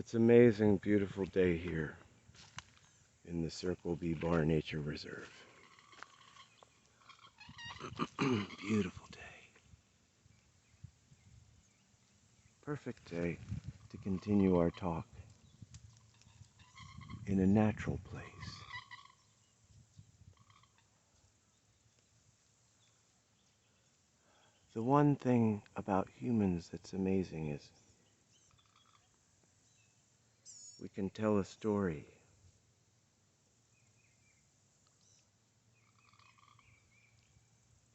It's an amazing, beautiful day here in the Circle B Bar Nature Reserve. Beautiful day. Perfect day to continue our talk in a natural place. The one thing about humans that's amazing is we can tell a story.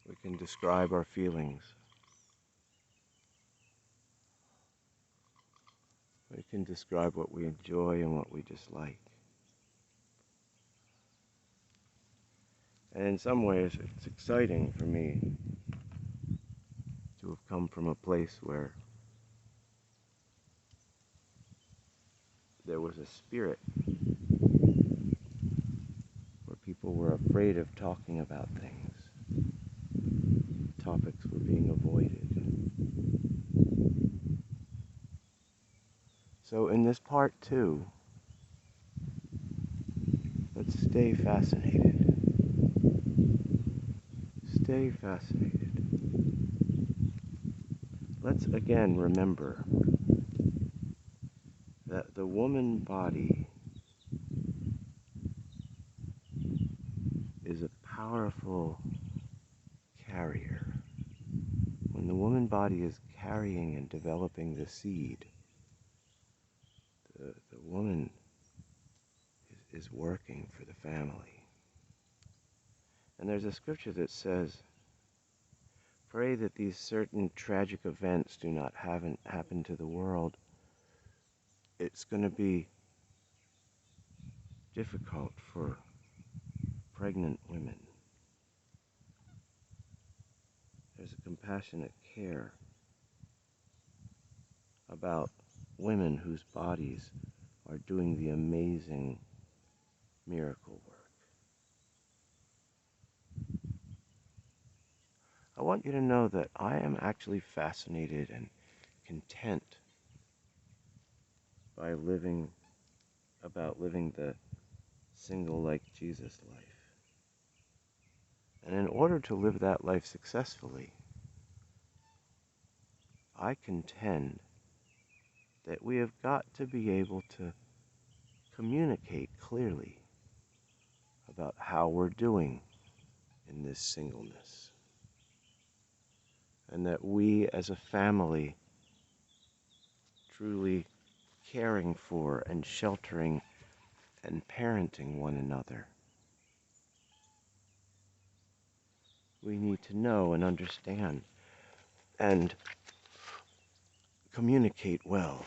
We can describe our feelings. We can describe what we enjoy and what we dislike. And in some ways, it's exciting for me to have come from a place where there was a spirit, where people were afraid of talking about things. Topics were being avoided. So in this part 2, let's stay fascinated. Stay fascinated. Let's again remember that the woman body is a powerful carrier. When the woman body is carrying and developing the seed, the woman is working for the family. And there's a scripture that says, pray that these certain tragic events do not happen to the world. It's going to be difficult for pregnant women. There's a compassionate care about women whose bodies are doing the amazing miracle work. I want you to know that I am actually fascinated and content by living the single like Jesus life. And in order to live that life successfully, I contend that we have got to be able to communicate clearly about how we're doing in this singleness. And that we as a family, truly caring for and sheltering and parenting one another, we need to know and understand and communicate well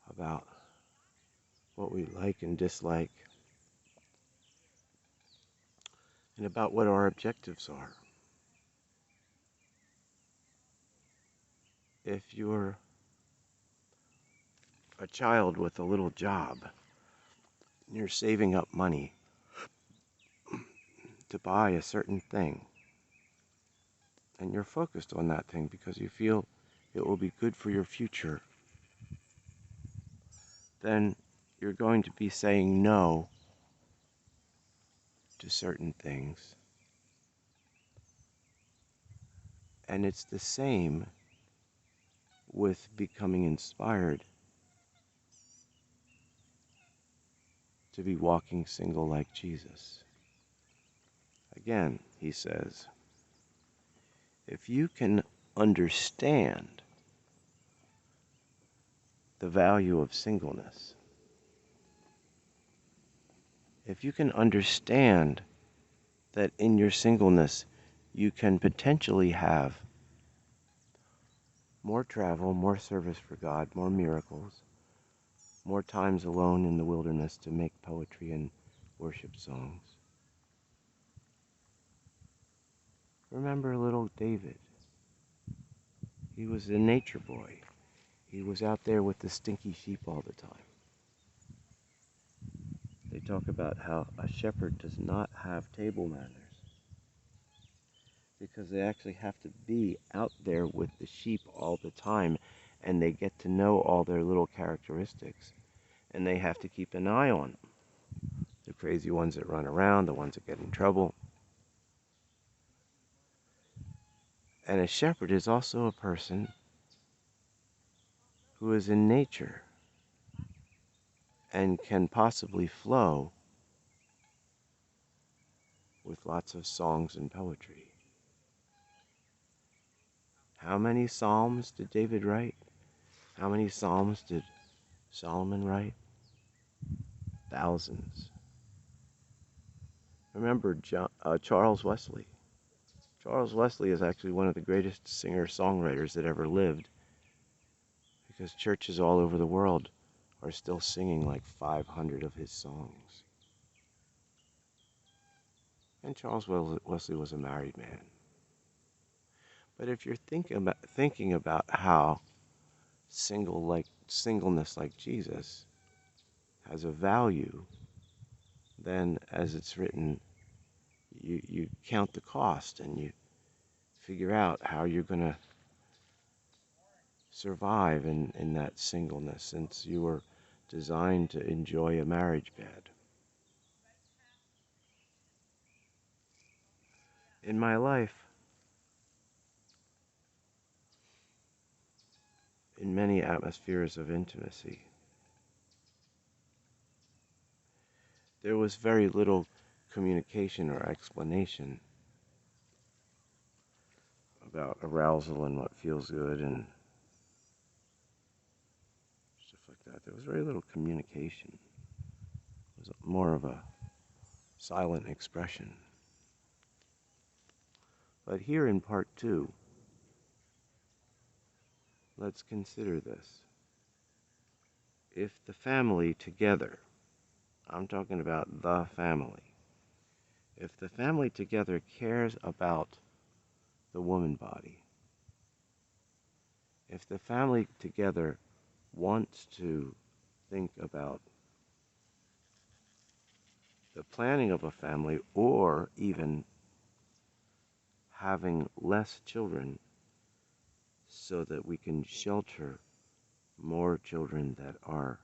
about what we like and dislike and about what our objectives are. If you're a child with a little job, and you're saving up money to buy a certain thing, and you're focused on that thing because you feel it will be good for your future, then you're going to be saying no to certain things. And it's the same with becoming inspired to be walking single like Jesus. Again, he says, if you can understand the value of singleness, if you can understand that in your singleness you can potentially have more travel, more service for God, more miracles, more times alone in the wilderness to make poetry and worship songs. Remember little David. He was a nature boy. He was out there with the stinky sheep all the time. They talk about how a shepherd does not have table manners because they actually have to be out there with the sheep all the time and they get to know all their little characteristics, and they have to keep an eye on them. The crazy ones that run around, the ones that get in trouble. And a shepherd is also a person who is in nature and can possibly flow with lots of songs and poetry. How many psalms did David write? How many psalms did Solomon write? Thousands. Remember Charles Wesley. Charles Wesley is actually one of the greatest singer-songwriters that ever lived, because churches all over the world are still singing like 500 of his songs. And Charles Wesley was a married man. But if you're thinking about how singleness like Jesus has a value, then as it's written, you count the cost and you figure out how you're going to survive in that singleness, since you were designed to enjoy a marriage bed. In my life, in many atmospheres of intimacy, there was very little communication or explanation about arousal and what feels good and stuff like that. There was very little communication. It was more of a silent expression. But here in part 2, let's consider this. If the family together, I'm talking about the family, if the family together cares about the woman body, if the family together wants to think about the planning of a family, or even having less children so that we can shelter more children that are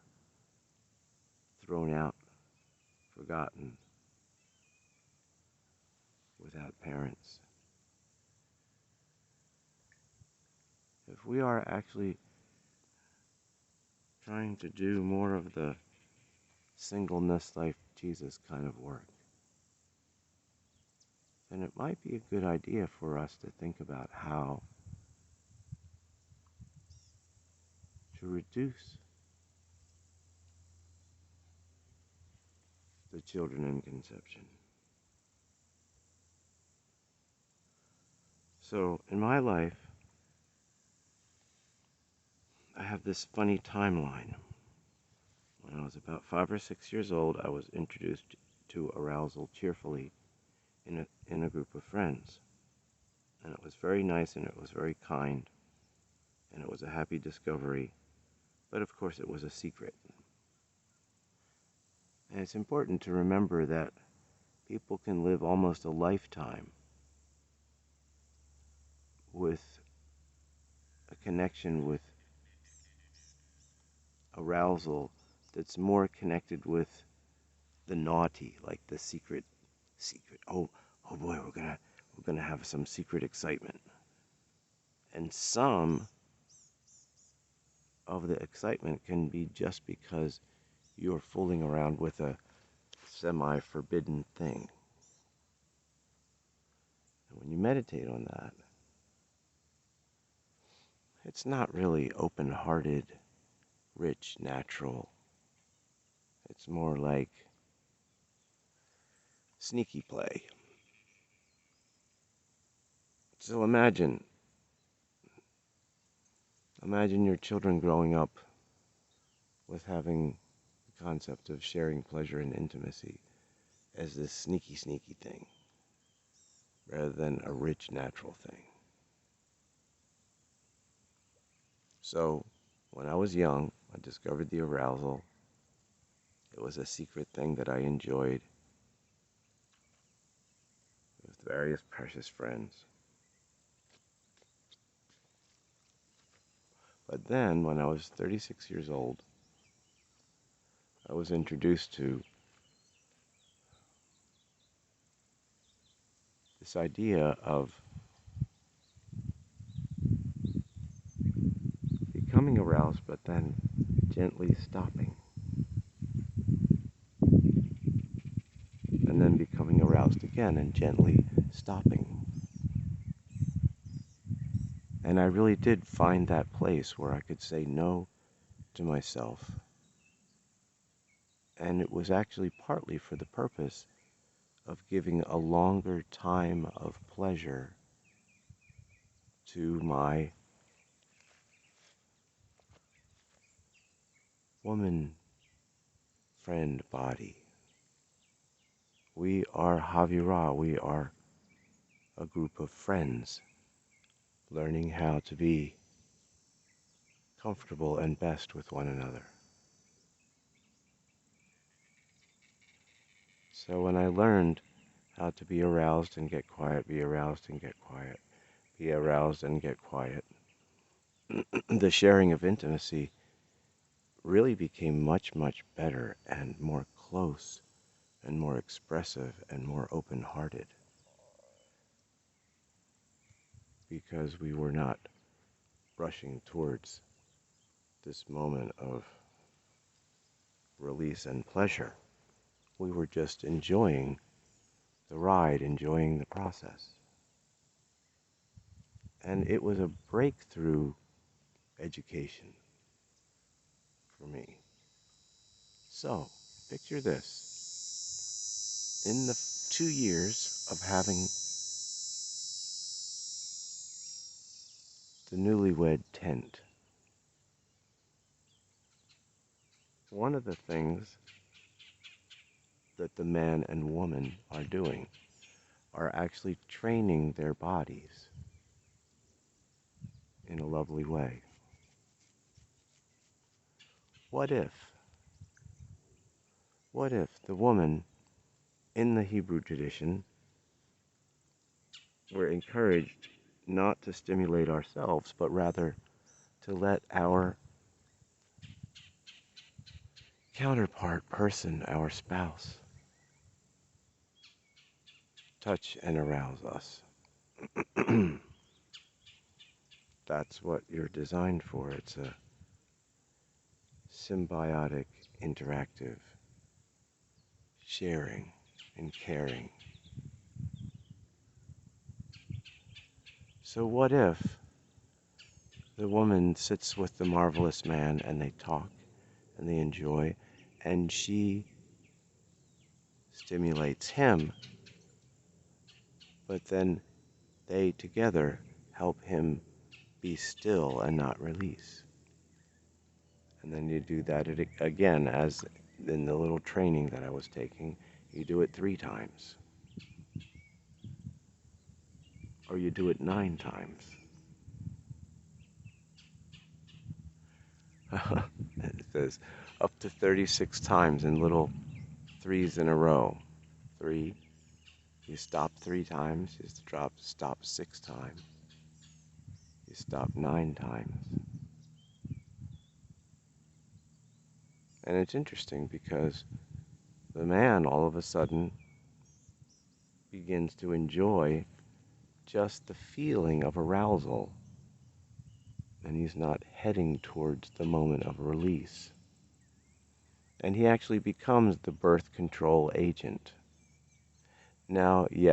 thrown out, forgotten, without parents. If we are actually trying to do more of the singleness like Jesus kind of work, then it might be a good idea for us to think about how to reduce the children in conception. So in my life, I have this funny timeline. When I was about 5 or 6 years old, I was introduced to arousal cheerfully in a group of friends. And it was very nice, and it was very kind, and it was a happy discovery, but of course it was a secret. And it's important to remember that people can live almost a lifetime with a connection with arousal that's more connected with the naughty, like the secret. Oh boy, we're gonna have some secret excitement. And some of the excitement can be just because you're fooling around with a semi-forbidden thing. And when you meditate on that, it's not really open-hearted, rich, natural. It's more like sneaky play. So imagine your children growing up with having the concept of sharing pleasure and intimacy as this sneaky thing, rather than a rich, natural thing. So, when I was young, I discovered the arousal. It was a secret thing that I enjoyed with various precious friends. But then, when I was 36 years old, I was introduced to this idea of becoming aroused, but then gently stopping, and then becoming aroused again and gently stopping. And I really did find that place where I could say no to myself. And it was actually partly for the purpose of giving a longer time of pleasure to my woman friend body. We are Havira, we are a group of friends learning how to be comfortable and best with one another. So when I learned how to be aroused and get quiet, be aroused and get quiet, be aroused and get quiet, the sharing of intimacy really became much, much better and more close and more expressive and more open-hearted, because we were not rushing towards this moment of release and pleasure. We were just enjoying the ride, enjoying the process. And it was a breakthrough education for me. So, picture this. In the 2 years of having the newlywed tent, one of the things that the man and woman are doing are actually training their bodies in a lovely way. What if the woman in the Hebrew tradition were encouraged not to stimulate ourselves, but rather to let our counterpart person, our spouse, touch and arouse us? That's what you're designed for. It's a symbiotic, interactive sharing and caring. So what if the woman sits with the marvelous man and they talk and they enjoy, and she stimulates him, but then they together help him be still and not release? And then you do that again, as in the little training that I was taking. You do it 3 times, or you do it 9 times. It says up to 36 times in little 3s in a row. 3, you stop 3 times, you stop 6 times, you stop 9 times. And it's interesting because the man all of a sudden begins to enjoy just the feeling of arousal, and he's not heading towards the moment of release. And he actually becomes the birth control agent. Now, yes.